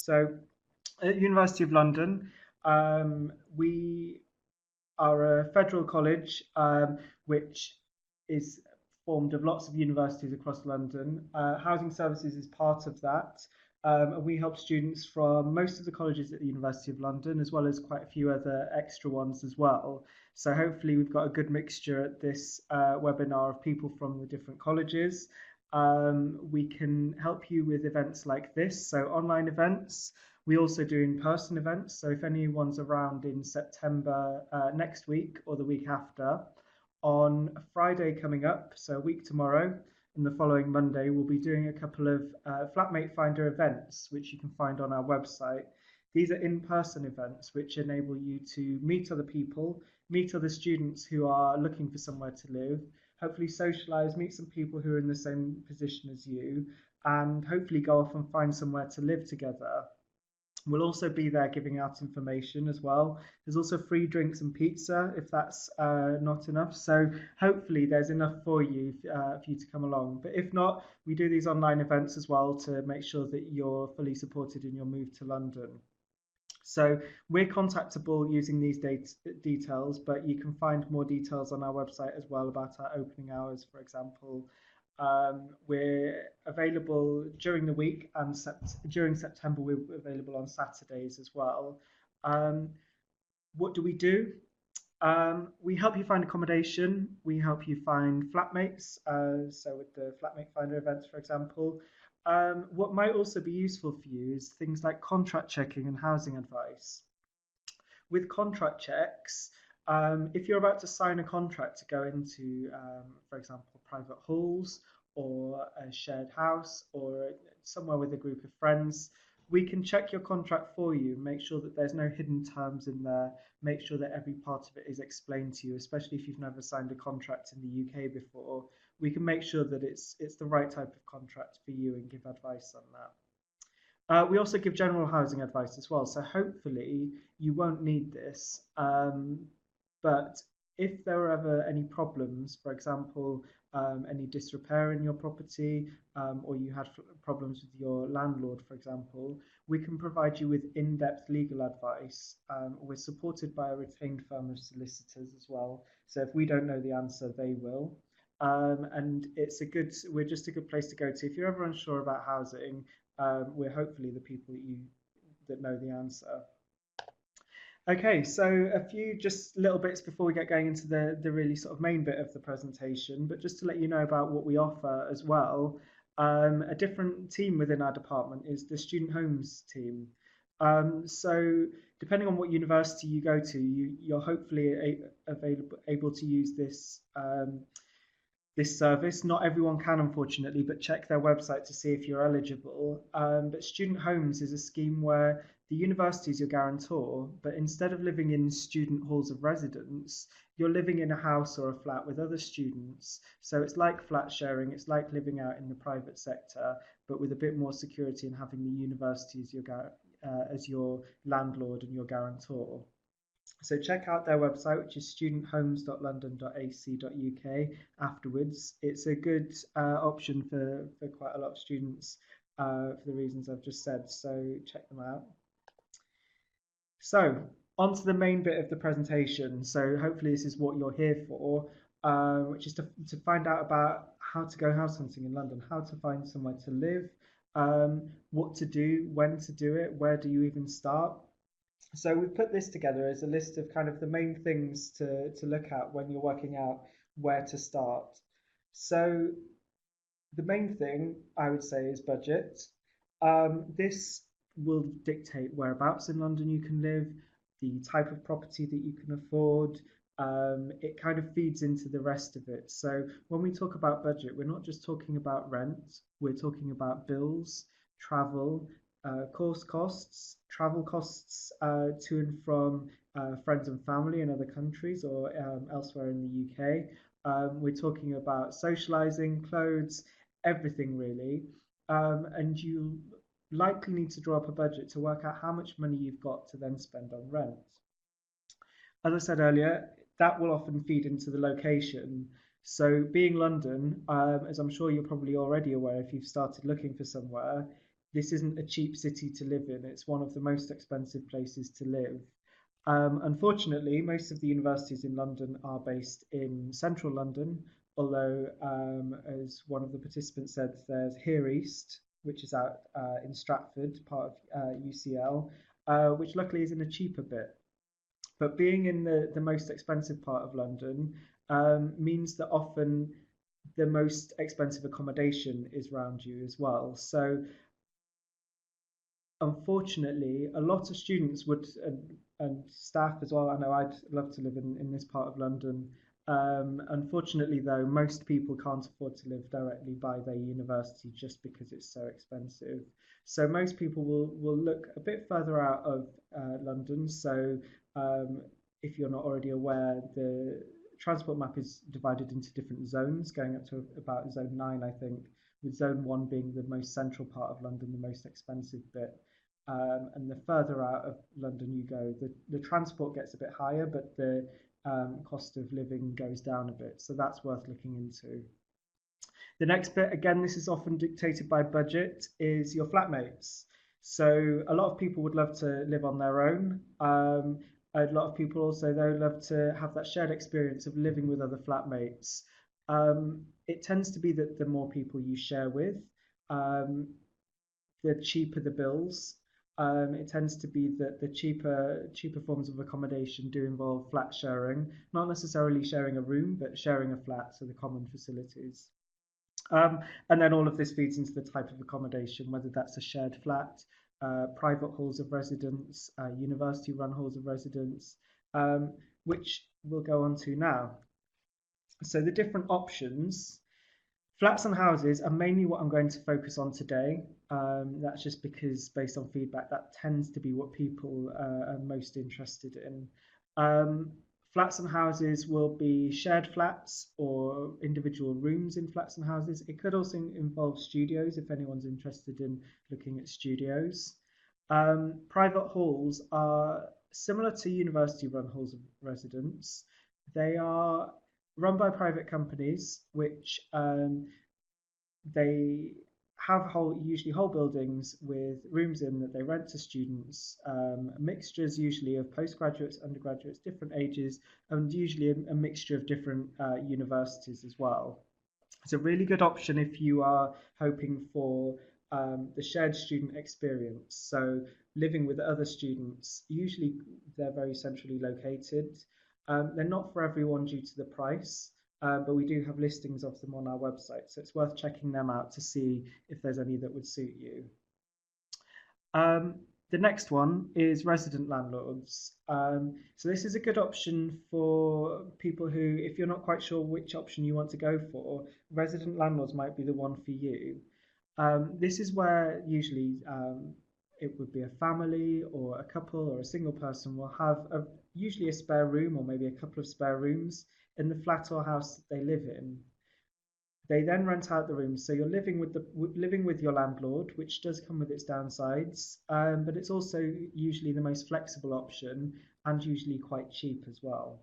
So, at University of London, we are a federal college which is formed of lots of universities across London. Housing Services is part of that. And we help students from most of the colleges at the University of London, as well as quite a few other extra ones as well. So hopefully we've got a good mixture at this webinar of people from the different colleges. We can help you with events like this, so online events. We also do in-person events, so if anyone's around in September next week or the week after, on Friday coming up, so a week tomorrow, and the following Monday, we'll be doing a couple of Flatmate Finder events, which you can find on our website. These are in-person events which enable you to meet other people, meet other students who are looking for somewhere to live, hopefully socialise, meet some people who are in the same position as you, and hopefully go off and find somewhere to live together. We'll also be there giving out information as well. There's also free drinks and pizza if that's not enough. So hopefully there's enough for you to come along. But if not, we do these online events as well to make sure that you're fully supported in your move to London. So we're contactable using these details, but you can find more details on our website as well about our opening hours, for example. We're available during the week, and during September we're available on Saturdays as well. What do we do? We help you find accommodation. We help you find flatmates. So with the Flatmate Finder events, for example. What might also be useful for you is things like contract checking and housing advice. With contract checks, if you're about to sign a contract to go into, for example, private halls or a shared house or somewhere with a group of friends, we can check your contract for you, make sure that there's no hidden terms in there, make sure that every part of it is explained to you, especially if you've never signed a contract in the UK before. We can make sure that it's the right type of contract for you and give advice on that. We also give general housing advice as well, so hopefully you won't need this. But if there are ever any problems, for example, any disrepair in your property, or you had problems with your landlord, for example, we can provide you with in-depth legal advice. We're supported by a retained firm of solicitors as well. So if we don't know the answer, they will. And we're just a good place to go to. If you're ever unsure about housing, we're hopefully the people that know the answer. Okay, so a few just little bits before we get going into the really sort of main bit of the presentation, but just to let you know about what we offer as well. A different team within our department is the Student Homes team. So depending on what university you go to, you're hopefully able to use this service. Not everyone can, unfortunately, but check their website to see if you're eligible. But Student Homes is a scheme where the university is your guarantor, but instead of living in student halls of residence, you're living in a house or a flat with other students. So it's like flat sharing, it's like living out in the private sector, but with a bit more security and having the university as your landlord and your guarantor. So check out their website, which is studenthomes.london.ac.uk afterwards. It's a good option for quite a lot of students for the reasons I've just said, so check them out. So on to the main bit of the presentation. So hopefully this is what you're here for, which is to find out about how to go house hunting in London, how to find somewhere to live, what to do, when to do it, where do you even start. So we've put this together as a list of kind of the main things to look at when you're working out where to start. So the main thing I would say is budget. This will dictate whereabouts in London you can live, the type of property that you can afford. It kind of feeds into the rest of it. So when we talk about budget, we're not just talking about rent, we're talking about bills, travel, course costs, travel costs to and from friends and family in other countries or elsewhere in the UK. We're talking about socializing, clothes, everything really. And you likely need to draw up a budget to work out how much money you've got to then spend on rent. As I said earlier, that will often feed into the location. So being London, as I'm sure you're probably already aware if you've started looking for somewhere, this isn't a cheap city to live in. It's one of the most expensive places to live. Unfortunately, most of the universities in London are based in central London, although, as one of the participants said, there's Here East, which is out in Stratford, part of UCL, which luckily is in a cheaper bit. But being in the most expensive part of London means that often the most expensive accommodation is around you as well. So unfortunately, a lot of students would, and staff as well. I know I'd love to live in this part of London. Unfortunately, though, most people can't afford to live directly by their university just because it's so expensive. So most people will look a bit further out of London. So if you're not already aware, the transport map is divided into different zones, going up to about zone 9, I think, with zone 1 being the most central part of London, the most expensive bit. And the further out of London you go, the transport gets a bit higher, but the cost of living goes down a bit. So that's worth looking into. The next bit, again, this is often dictated by budget, is your flatmates. So a lot of people would love to live on their own. A lot of people also, though, love to have that shared experience of living with other flatmates. It tends to be that the more people you share with, the cheaper the bills. It tends to be that the cheaper forms of accommodation do involve flat sharing, not necessarily sharing a room, but sharing a flat, so the common facilities. And then all of this feeds into the type of accommodation, whether that's a shared flat, private halls of residence, university-run halls of residence, which we'll go on to now. So the different options. Flats and houses are mainly what I'm going to focus on today. That's just because, based on feedback, that tends to be what people are most interested in. Flats and houses will be shared flats or individual rooms in flats and houses. It could also involve studios if anyone's interested in looking at studios. Private halls are similar to university-run halls of residence. They are run by private companies, which they have usually whole buildings with rooms in that they rent to students, mixtures usually of postgraduates, undergraduates, different ages, and usually a mixture of different universities as well. It's a really good option if you are hoping for the shared student experience. So living with other students, usually they're very centrally located. They're not for everyone due to the price, but we do have listings of them on our website. So it's worth checking them out to see if there's any that would suit you. The next one is resident landlords. So this is a good option for people who, if you're not quite sure which option you want to go for, resident landlords might be the one for you. This is where usually it would be a family or a couple or a single person will have usually a spare room or maybe a couple of spare rooms in the flat or house that they live in. They then rent out the rooms, so you're living with your landlord, which does come with its downsides, but it's also usually the most flexible option and usually quite cheap as well.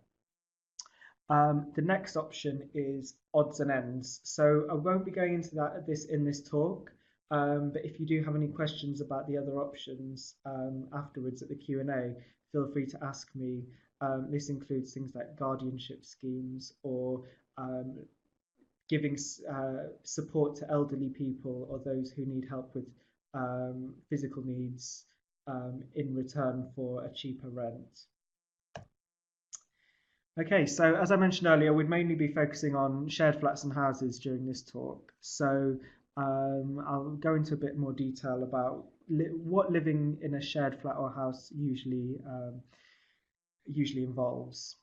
The next option is odds and ends. So I won't be going into this in this talk, but if you do have any questions about the other options afterwards at the Q&A, feel free to ask me. This includes things like guardianship schemes or giving support to elderly people or those who need help with physical needs in return for a cheaper rent. Okay, so as I mentioned earlier, we'd mainly be focusing on shared flats and houses during this talk. So I'll go into a bit more detail about what living in a shared flat or house usually involves.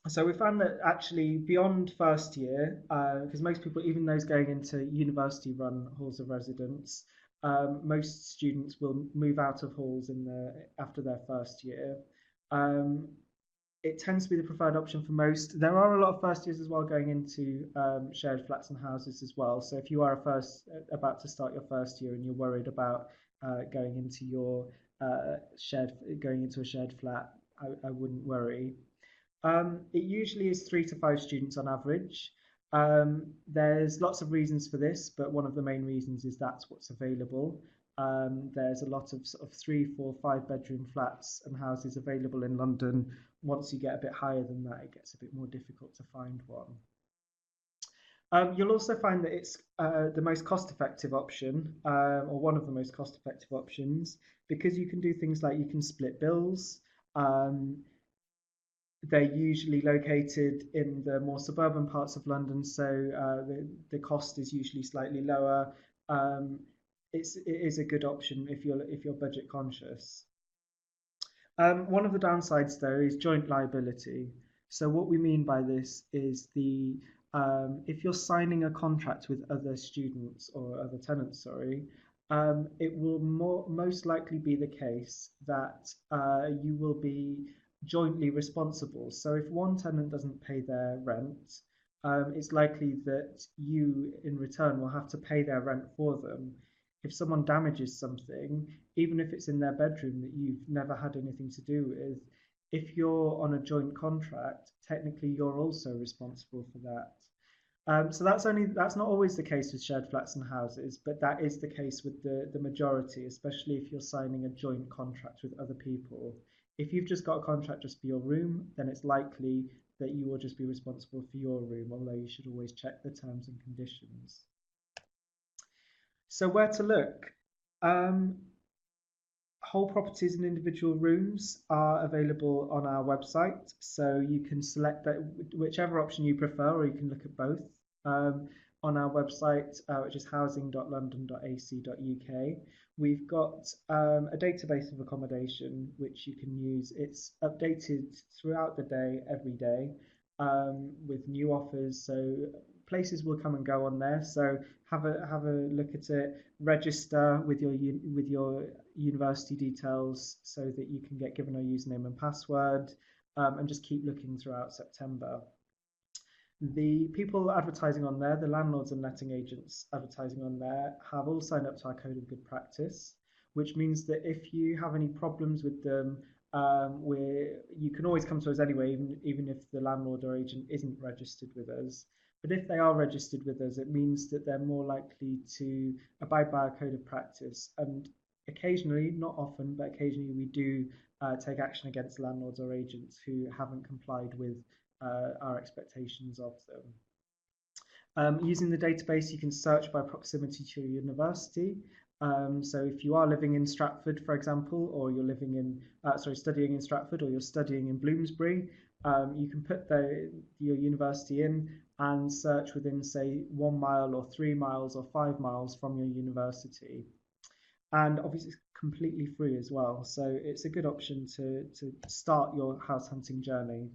So we found that actually beyond first year, because most people, even those going into university-run halls of residence, most students will move out of halls after their first year. It tends to be the preferred option for most. There are a lot of first years as well going into shared flats and houses as well. So if you are about to start your first year and you're worried about going into a shared flat, I wouldn't worry. It usually is 3 to 5 students on average. There's lots of reasons for this, but one of the main reasons is that's what's available. There's a lot of sort of 3, 4, 5 bedroom flats and houses available in London. Once you get a bit higher than that, it gets a bit more difficult to find one. You'll also find that it's the most cost-effective option, or one of the most cost-effective options, because you can do things like you can split bills. Um, they're usually located in the more suburban parts of London, so the cost is usually slightly lower. Um, it is a good option if you're budget conscious. One of the downsides, though, is joint liability. So what we mean by this is if you're signing a contract with other students or other tenants, sorry, it will most likely be the case that you will be jointly responsible. So if one tenant doesn't pay their rent, it's likely that you, in return, will have to pay their rent for them. If someone damages something, even if it's in their bedroom that you've never had anything to do with, if you're on a joint contract, technically you're also responsible for that. So that's not always the case with shared flats and houses, but that is the case with the majority, especially if you're signing a joint contract with other people. If you've just got a contract just for your room, then it's likely that you will just be responsible for your room, although you should always check the terms and conditions. So where to look? Um, Whole properties and individual rooms are available on our website, so you can select that whichever option you prefer, or you can look at both on our website, which is housing.london.ac.uk. We've got a database of accommodation which you can use. It's updated throughout the day, every day, with new offers. So places will come and go on there. So have a look at it. Register with your university details so that you can get given a username and password, and just keep looking throughout September. The people advertising on there, the landlords and letting agents advertising on there, have all signed up to our code of good practice, which means that if you have any problems with them, you can always come to us anyway, even if the landlord or agent isn't registered with us. But if they are registered with us, it means that they're more likely to abide by our code of practice. And occasionally, not often, but occasionally we do take action against landlords or agents who haven't complied with our expectations of them. Using the database, you can search by proximity to your university. So if you are living in Stratford, for example, or you're living in, studying in Stratford, or you're studying in Bloomsbury, you can put your university in and search within, say, 1 mile or 3 miles or 5 miles from your university. And obviously it's completely free as well. So it's a good option to start your house hunting journey.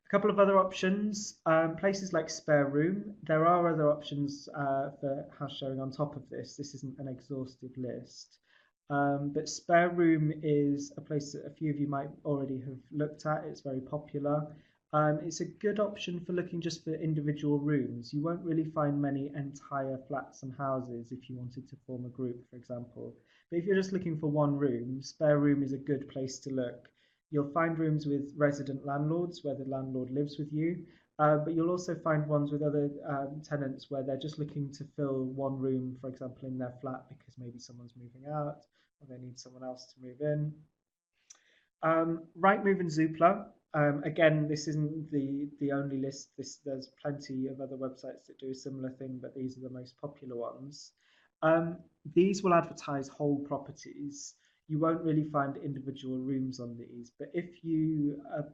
A couple of other options, places like Spare Room. There are other options for house sharing on top of this. This isn't an exhaustive list. But Spare Room is a place that a few of you might already have looked at. It's very popular. It's a good option for looking just for individual rooms. You won't really find many entire flats and houses if you wanted to form a group, for example. But if you're just looking for one room, Spare Room is a good place to look. You'll find rooms with resident landlords where the landlord lives with you, but you'll also find ones with other tenants where they're just looking to fill one room, for example, in their flat because maybe someone's moving out or they need someone else to move in. Rightmove and Zoopla. Again, this isn't the only list. There's plenty of other websites that do a similar thing, but these are the most popular ones. These will advertise whole properties. You won't really find individual rooms on these, but if you are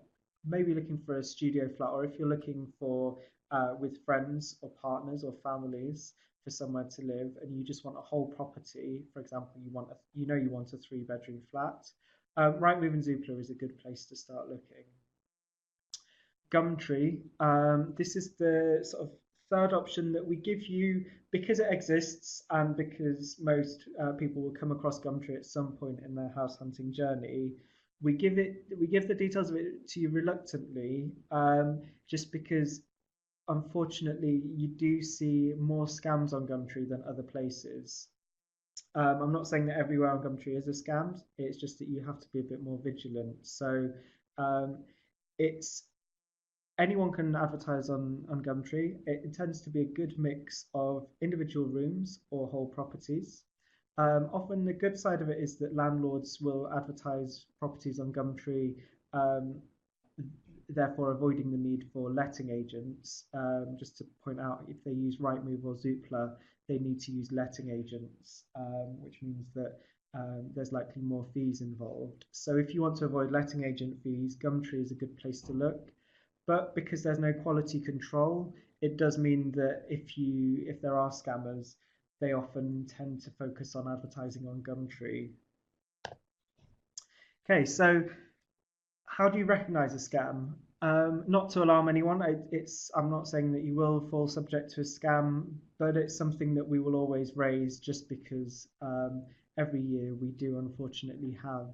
maybe looking for a studio flat, or if you're looking for with friends or partners or families for somewhere to live, and you just want a whole property, for example, you want a 3-bedroom flat, Rightmove and Zoopla is a good place to start looking. Gumtree, this is the sort of third option that we give you because it exists and because most people will come across Gumtree at some point in their house hunting journey. We give the details of it to you reluctantly, just because unfortunately you do see more scams on Gumtree than other places. I'm not saying that everywhere on Gumtree is a scam. It's just that you have to be a bit more vigilant. So it's anyone can advertise on Gumtree. It tends to be a good mix of individual rooms or whole properties. Often the good side of it is that landlords will advertise properties on Gumtree, um, therefore avoiding the need for letting agents. Just to point out, if they use Rightmove or Zoopla, they need to use letting agents, which means that there's likely more fees involved. So if you want to avoid letting agent fees, Gumtree is a good place to look. But because there's no quality control, it does mean that if there are scammers, they often tend to focus on advertising on Gumtree. Okay, so how do you recognize a scam? Not to alarm anyone, I'm not saying that you will fall subject to a scam, but it's something that we will always raise just because every year we do unfortunately have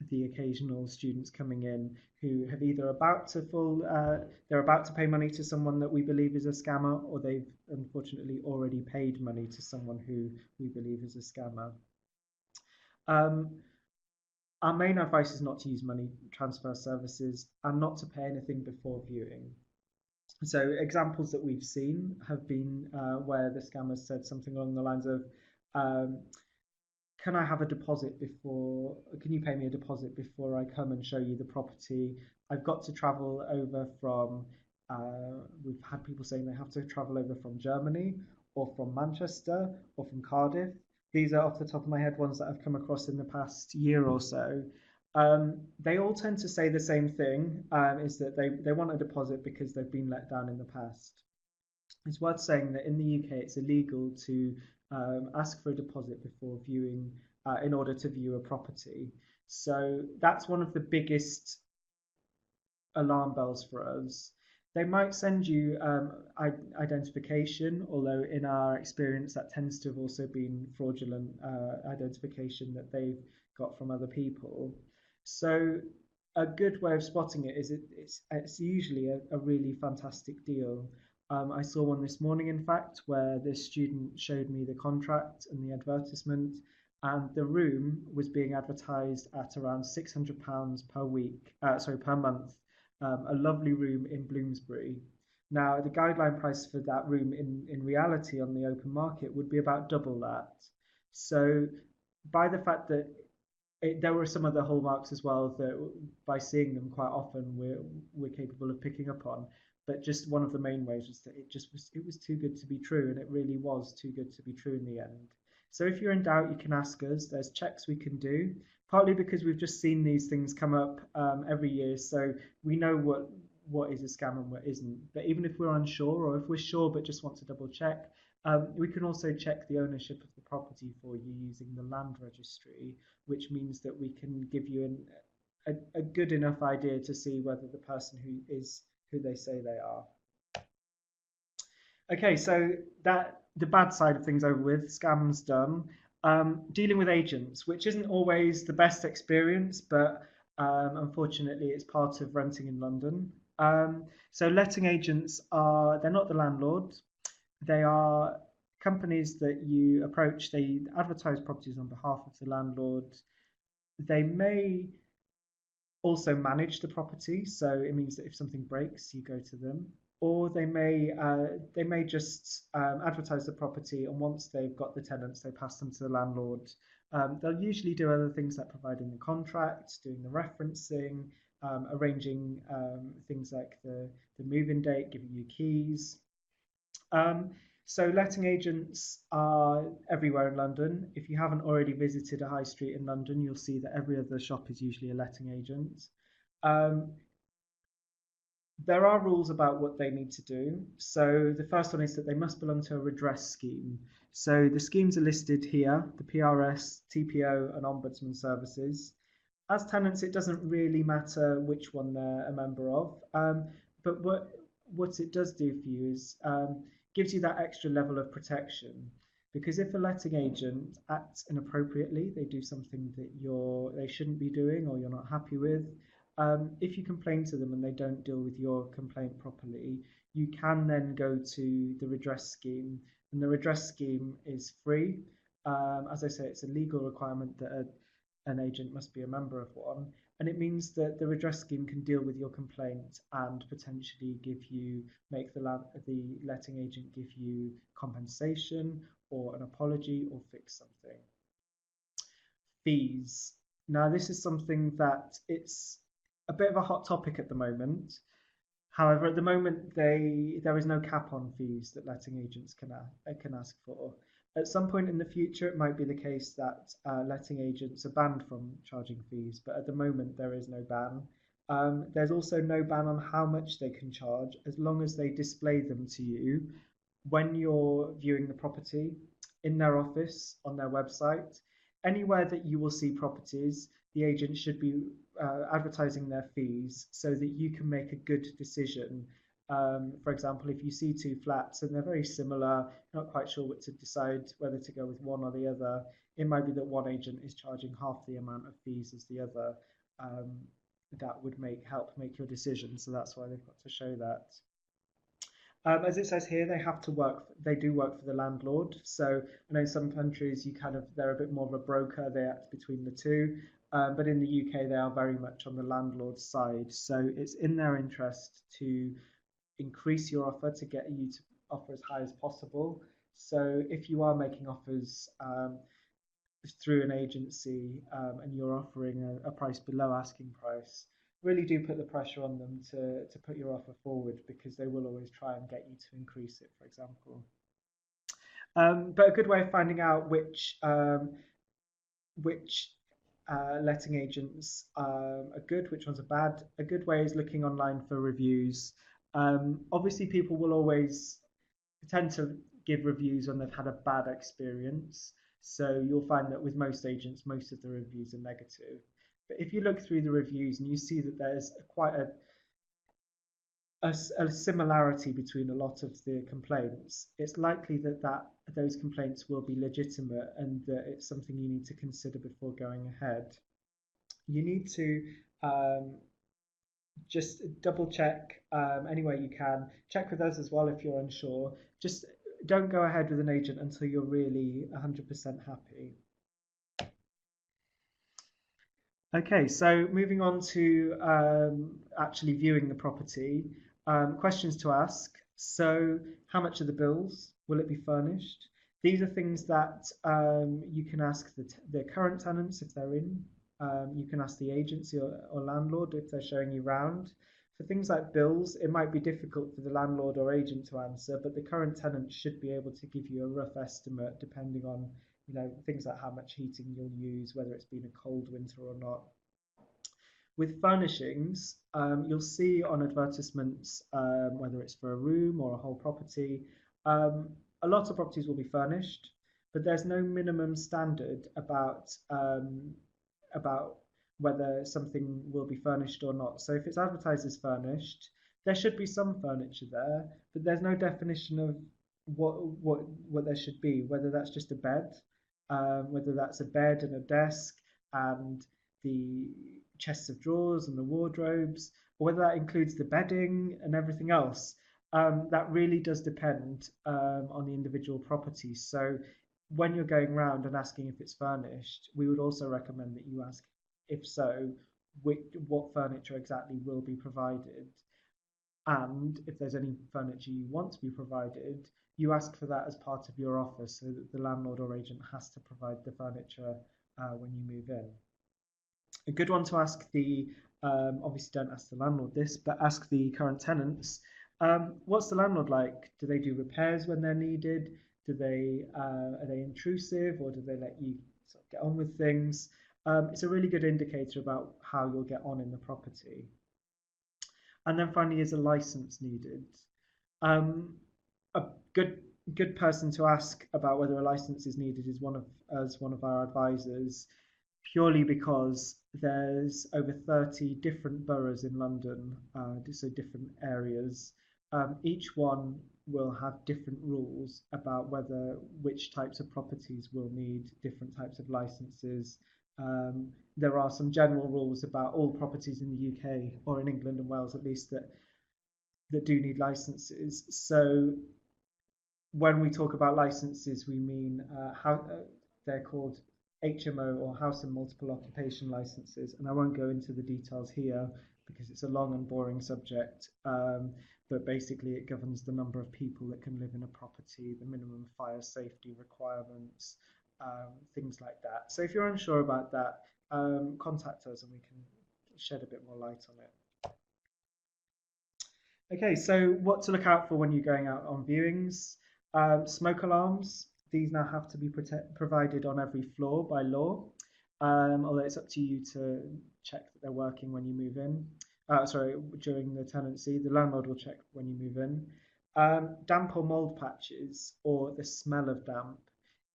the occasional students coming in who have either they're about to pay money to someone that we believe is a scammer, or they've unfortunately already paid money to someone who we believe is a scammer. Our main advice is not to use money transfer services and not to pay anything before viewing. So examples that we've seen have been where the scammer said something along the lines of, um, can I have a deposit before, can you pay me a deposit before I come and show you the property? I've got to travel over from, we've had people saying they have to travel over from Germany or from Manchester or from Cardiff. These are off the top of my head ones that I've come across in the past year or so. They all tend to say the same thing, is that they want a deposit because they've been let down in the past. It's worth saying that in the UK it's illegal to ask for a deposit before viewing in order to view a property. So that's one of the biggest alarm bells for us. They might send you identification, although in our experience that tends to have also been fraudulent identification that they've got from other people. So a good way of spotting it is it's usually a really fantastic deal. I saw one this morning, in fact, where this student showed me the contract and the advertisement, and the room was being advertised at around £600 per week, per month. A lovely room in Bloomsbury. Now, the guideline price for that room in reality on the open market would be about double that. So, by the fact that there were some other hallmarks as well that by seeing them quite often we're capable of picking up on. But just one of the main ways was that it was too good to be true, and it really was too good to be true in the end. So if you're in doubt, you can ask us. There's checks we can do, partly because we've just seen these things come up every year, so we know what is a scam and what isn't. But even if we're unsure, or if we're sure but just want to double check, we can also check the ownership of the property for you using the land registry, which means that we can give you a good enough idea to see whether the person who they say they are. Okay, so that the bad side of things over with, scams done. Dealing with agents, which isn't always the best experience, but unfortunately it's part of renting in London. So letting agents they're not the landlord. They are companies that you approach. They advertise properties on behalf of the landlord. They may also manage the property, so it means that if something breaks, you go to them. Or they may just advertise the property, and once they've got the tenants, they pass them to the landlord. They'll usually do other things like providing the contract, doing the referencing, arranging things like the move-in date, giving you keys. So letting agents are everywhere in London. If you haven't already visited a high street in London, you'll see that every other shop is usually a letting agent. There are rules about what they need to do. So the first one is that they must belong to a redress scheme. So the schemes are listed here, the PRS, TPO and Ombudsman services. As tenants, it doesn't really matter which one they're a member of. But what it does do for you is gives you that extra level of protection. Because if a letting agent acts inappropriately, they do something that they shouldn't be doing or you're not happy with, if you complain to them and they don't deal with your complaint properly, you can then go to the redress scheme. And the redress scheme is free. As I say, it's a legal requirement that an agent must be a member of one. And it means that the redress scheme can deal with your complaint and potentially make the letting agent give you compensation or an apology or fix something. fees. Now, this is something that it's a bit of a hot topic at the moment. However, at the moment, there is no cap on fees that letting agents can ask for. At some point in the future, it might be the case that letting agents are banned from charging fees, but at the moment, there is no ban. There's also no ban on how much they can charge as long as they display them to you when you're viewing the property, in their office, on their website, anywhere that you will see properties, the agent should be advertising their fees so that you can make a good decision. For example, if you see two flats and they're very similar, not quite sure what to decide whether to go with one or the other, it might be that one agent is charging half the amount of fees as the other. Um, that would help make your decision. So that's why they've got to show that. As it says here, they do work for the landlord. So I know in some countries they're a bit more of a broker, they act between the two. But in the UK, they are very much on the landlord's side. So it's in their interest to increase your offer to get you to offer as high as possible. So if you are making offers through an agency and you're offering a price below asking price, really do put the pressure on them to put your offer forward because they will always try and get you to increase it, for example. But a good way of finding out which letting agents are good, which ones are bad. A good way is looking online for reviews. Obviously, people will always tend to give reviews when they've had a bad experience. So you'll find that with most agents, most of the reviews are negative. But if you look through the reviews and you see that there's quite a similarity between a lot of the complaints, it's likely that those complaints will be legitimate and that it's something you need to consider before going ahead. You need to just double check any way you can. Check with us as well if you're unsure. Just don't go ahead with an agent until you're really 100% happy. Okay, so moving on to actually viewing the property, questions to ask. So, how much are the bills? Will it be furnished? These are things that you can ask the current tenants if they're in. You can ask the agency or landlord if they're showing you round. For things like bills, it might be difficult for the landlord or agent to answer, but the current tenant should be able to give you a rough estimate depending on things like how much heating you'll use, whether it's been a cold winter or not. With furnishings, you'll see on advertisements, whether it's for a room or a whole property, a lot of properties will be furnished, but there's no minimum standard about whether something will be furnished or not. So if it's advertised as furnished, there should be some furniture there, but there's no definition of what there should be, whether that's just a bed, whether that's a bed and a desk and the chests of drawers and the wardrobes, or whether that includes the bedding and everything else. That really does depend on the individual property. So when you're going around and asking if it's furnished, we would also recommend that you ask, if so, what furniture exactly will be provided. And if there's any furniture you want to be provided, you ask for that as part of your offer so that the landlord or agent has to provide the furniture when you move in. A good one to ask obviously don't ask the landlord this, but ask the current tenants, what's the landlord like? Do they do repairs when they're needed? Are they intrusive, or do they let you sort of get on with things? It's a really good indicator about how you'll get on in the property. And then finally, is a license needed? A good person to ask about whether a license is needed is one of our advisors, purely because there's over 30 different boroughs in London, so different areas. Each one will have different rules about which types of properties will need different types of licenses. There are some general rules about all properties in the UK, or in England and Wales at least, that do need licenses. So when we talk about licenses, we mean they're called HMO, or House and Multiple Occupation licenses. And I won't go into the details here because it's a long and boring subject. But basically, it governs the number of people that can live in a property, the minimum fire safety requirements, things like that. So if you're unsure about that, contact us and we can shed a bit more light on it. Okay, so what to look out for when you're going out on viewings. Smoke alarms. These now have to be provided on every floor by law, although it's up to you to check that they're working when you move in. Sorry, during the tenancy, the landlord will check when you move in. Damp or mold patches or the smell of damp.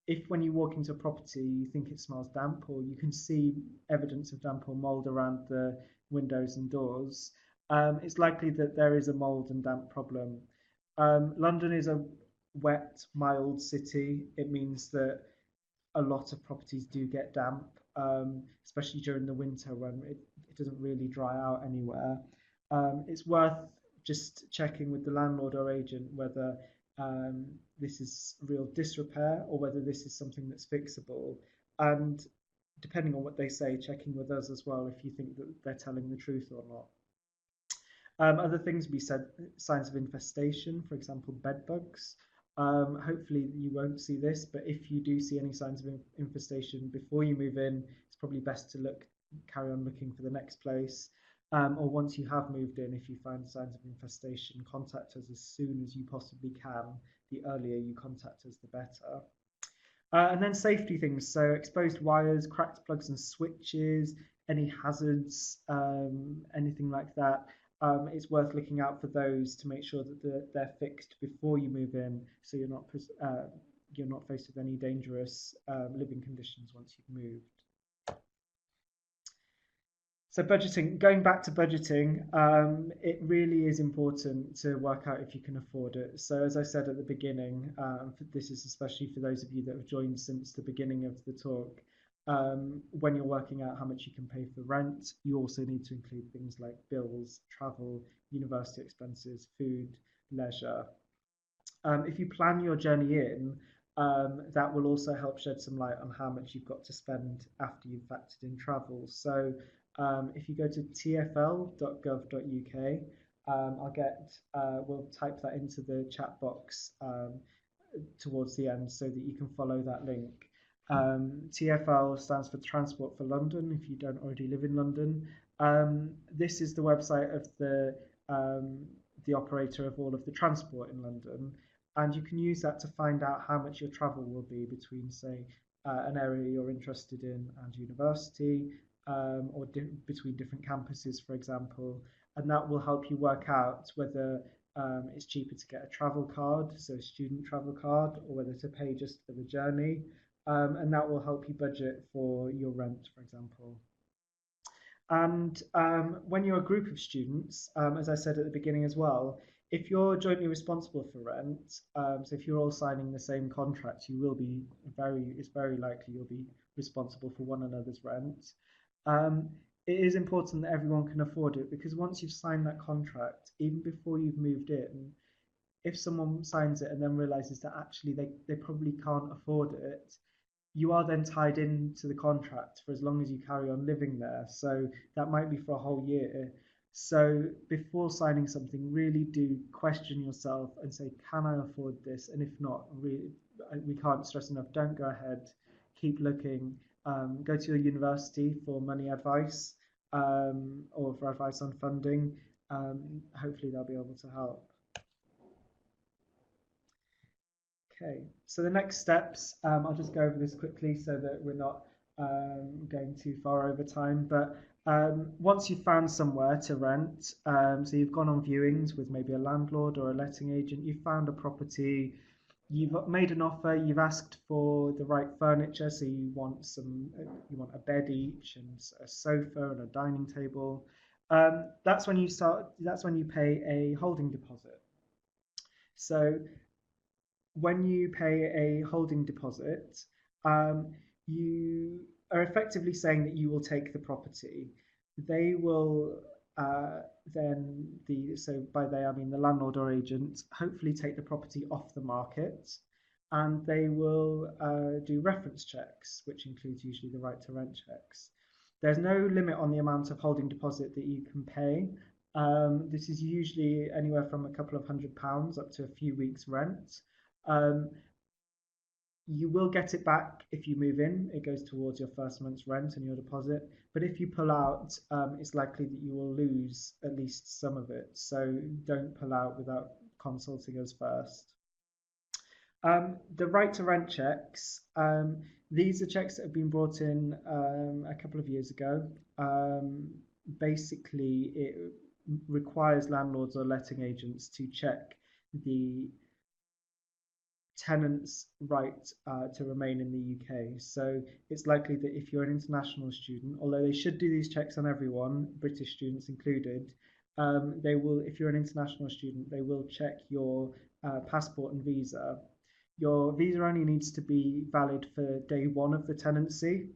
If when you walk into a property you think it smells damp or you can see evidence of damp or mold around the windows and doors, it's likely that there is a mold and damp problem. London is a wet, mild city. It means that a lot of properties do get damp, especially during the winter when it doesn't really dry out anywhere. It's worth just checking with the landlord or agent whether this is real disrepair or whether this is something that's fixable. And depending on what they say, checking with us as well if you think that they're telling the truth or not. Other things we said, signs of infestation, for example, bed bugs. Hopefully you won't see this, but if you do see any signs of infestation before you move in, it's probably best to carry on looking for the next place. Or once you have moved in, if you find signs of infestation, contact us as soon as you possibly can. The earlier you contact us, the better. And then safety things, so exposed wires, cracked plugs and switches, any hazards, anything like that. It's worth looking out for those to make sure that they're fixed before you move in, so you're not faced with any dangerous living conditions once you've moved. So budgeting, going back to budgeting, it really is important to work out if you can afford it. So as I said at the beginning, this is especially for those of you that have joined since the beginning of the talk, when you're working out how much you can pay for rent, you also need to include things like bills, travel, university expenses, food, leisure. If you plan your journey in, that will also help shed some light on how much you've got to spend after you've factored in travel. So if you go to tfl.gov.uk, we'll type that into the chat box towards the end so that you can follow that link. TfL stands for Transport for London, if you don't already live in London. This is the website of the operator of all of the transport in London, and you can use that to find out how much your travel will be between, say, an area you're interested in and university, or between different campuses, for example, and that will help you work out whether it's cheaper to get a travel card, so a student travel card, or whether to pay just for the journey, and that will help you budget for your rent, for example. And when you're a group of students, as I said at the beginning as well, if you're jointly responsible for rent, so if you're all signing the same contract, it's very likely you'll be responsible for one another's rent. It is important that everyone can afford it, because once you've signed that contract, even before you've moved in, if someone signs it and then realizes that actually they probably can't afford it, you are then tied into the contract for as long as you carry on living there. So that might be for a whole year. So before signing something, really do question yourself and say, can I afford this? And if not, really, we can't stress enough, don't go ahead, keep looking. Go to your university for money advice, or for advice on funding. Hopefully they'll be able to help. Okay, so the next steps, I'll just go over this quickly so that we're not going too far over time. But once you've found somewhere to rent, so you've gone on viewings with maybe a landlord or a letting agent, you've found a property, you've made an offer, you've asked for the right furniture, so you want a bed each and a sofa and a dining table. That's when you pay a holding deposit. So when you pay a holding deposit, you are effectively saying that you will take the property. They will so by they I mean the landlord or agent, hopefully take the property off the market, and they will do reference checks, which includes usually the right to rent checks. There's no limit on the amount of holding deposit that you can pay. This is usually anywhere from a couple of £100 up to a few weeks' rent. You will get it back if you move in. It goes towards your first month's rent and your deposit. But if you pull out, it's likely that you will lose at least some of it. So don't pull out without consulting us first. The right to rent checks, these are checks that have been brought in a couple of years ago. Basically, it requires landlords or letting agents to check the tenant's right to remain in the UK. So it's likely that if you're an international student, although they should do these checks on everyone, British students included, they will, if you're an international student, they will check your passport and visa. Your visa only needs to be valid for day one of the tenancy,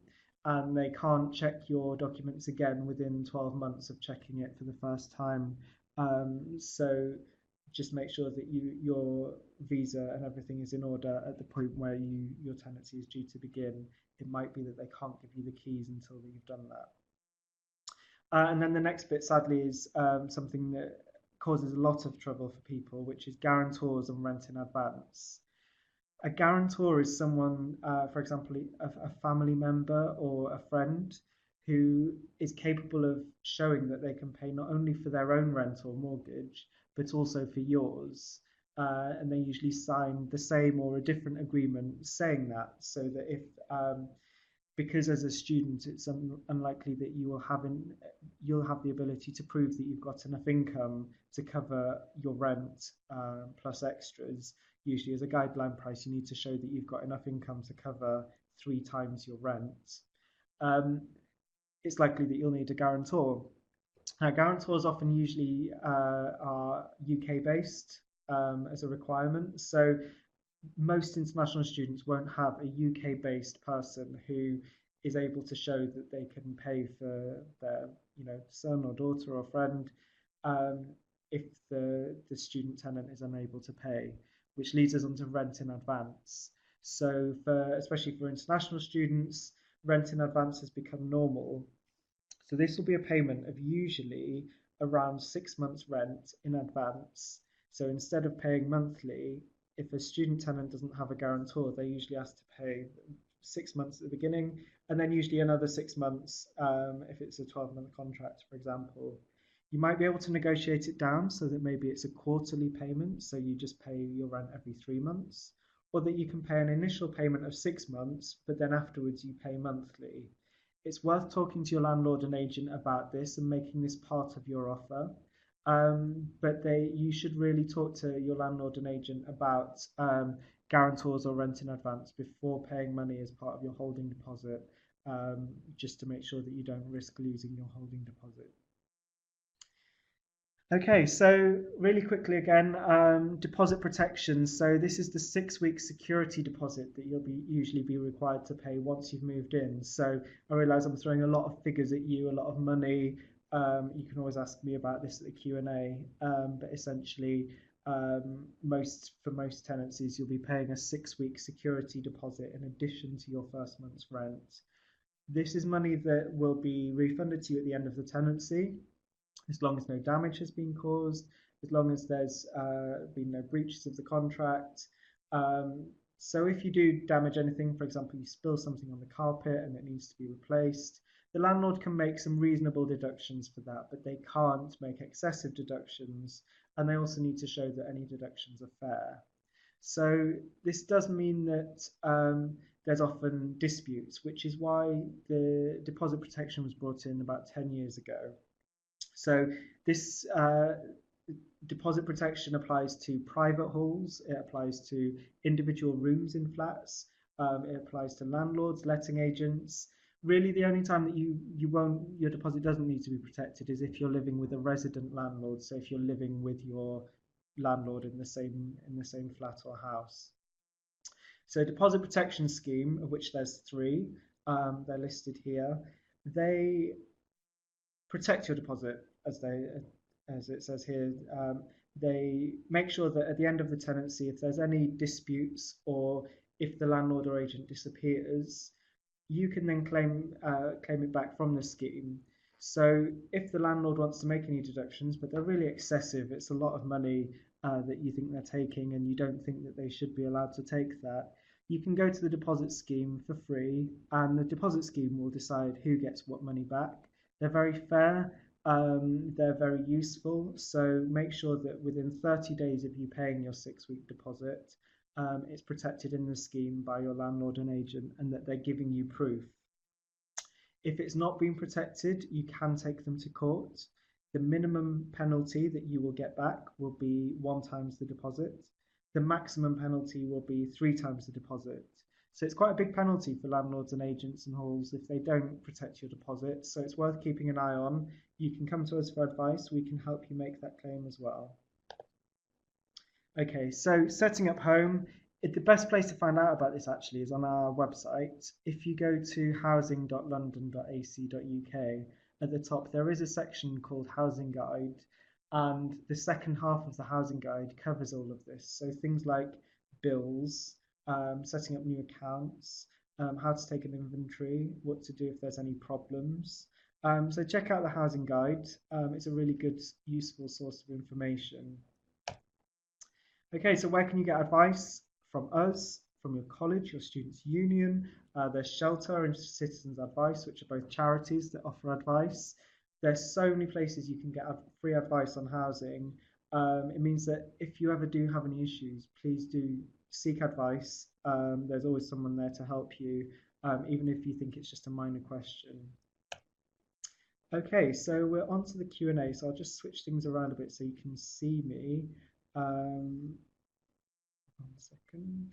and they can't check your documents again within 12 months of checking it for the first time. So just make sure that your visa and everything is in order at the point where your tenancy is due to begin. It might be that they can't give you the keys until you've done that. And then the next bit, sadly, is something that causes a lot of trouble for people, which is guarantors and rent in advance. A guarantor is someone, for example, a family member or a friend who is capable of showing that they can pay not only for their own rent or mortgage, but also for yours. And they usually sign the same or a different agreement saying that, so that if because as a student it's unlikely that you'll have the ability to prove that you've got enough income to cover your rent plus extras. Usually as a guideline price you need to show that you've got enough income to cover 3 times your rent. It's likely that you'll need a guarantor. Now, guarantors often usually are UK based as a requirement, so most international students won't have a UK-based person who is able to show that they can pay for their, son or daughter or friend if the student tenant is unable to pay, which leads us on to rent in advance. So especially for international students, rent in advance has become normal. So this will be a payment of usually around 6 months rent in advance. So instead of paying monthly, if a student tenant doesn't have a guarantor, they usually ask to pay 6 months at the beginning, and then usually another 6 months if it's a 12-month contract, for example. You might be able to negotiate it down so that maybe it's a quarterly payment, so you just pay your rent every 3 months, or that you can pay an initial payment of 6 months, but then afterwards you pay monthly. It's worth talking to your landlord and agent about this and making this part of your offer. But you should really talk to your landlord and agent about guarantors or rent in advance before paying money as part of your holding deposit, just to make sure that you don't risk losing your holding deposit. Okay, so really quickly again, deposit protection. So this is the 6-week security deposit that you'll usually be required to pay once you've moved in. So I realise I'm throwing a lot of figures at you, a lot of money. You can always ask me about this at the Q&A, but essentially for most tenancies you'll be paying a 6-week security deposit in addition to your first month's rent. This is money that will be refunded to you at the end of the tenancy, as long as no damage has been caused, as long as there's been no breaches of the contract. So if you do damage anything, for example, you spill something on the carpet and it needs to be replaced, the landlord can make some reasonable deductions for that, but they can't make excessive deductions, and they also need to show that any deductions are fair. So this does mean that there's often disputes, which is why the deposit protection was brought in about 10 years ago. So this deposit protection applies to private halls, it applies to individual rooms in flats, it applies to landlords, letting agents. Really, the only time that your deposit doesn't need to be protected is if you're living with a resident landlord. So if you're living with your landlord in the same flat or house. So deposit protection scheme, of which there's 3, they're listed here. They protect your deposit, as it says here. They make sure that at the end of the tenancy, if there's any disputes or if the landlord or agent disappears, you can then claim it back from the scheme. So if the landlord wants to make any deductions, but they're really excessive, it's a lot of money that you think they're taking and you don't think that they should be allowed to take that, you can go to the deposit scheme for free, and the deposit scheme will decide who gets what money back. They're very fair, they're very useful, so make sure that within 30 days of you paying your 6-week deposit, it's protected in the scheme by your landlord and agent, and that they're giving you proof. If it's not been protected, you can take them to court. The minimum penalty that you will get back will be 1 times the deposit. The maximum penalty will be 3 times the deposit. So it's quite a big penalty for landlords and agents and halls if they don't protect your deposit. So it's worth keeping an eye on. You can come to us for advice. We can help you make that claim as well. Okay, so setting up home, the best place to find out about this actually is on our website. If you go to housing.london.ac.uk, at the top there is a section called Housing Guide, and the second half of the Housing Guide covers all of this. So things like bills, setting up new accounts, how to take an inventory, what to do if there's any problems. So check out the Housing Guide. It's a really good, useful source of information. Okay, so where can you get advice? From us, from your college, your students' union. There's Shelter and Citizens Advice, which are both charities that offer advice. There's so many places you can get free advice on housing. It means that if you ever do have any issues, please do seek advice. There's always someone there to help you, even if you think it's just a minor question. Okay, so we're on to the Q&A, so I'll just switch things around a bit so you can see me. 1 second.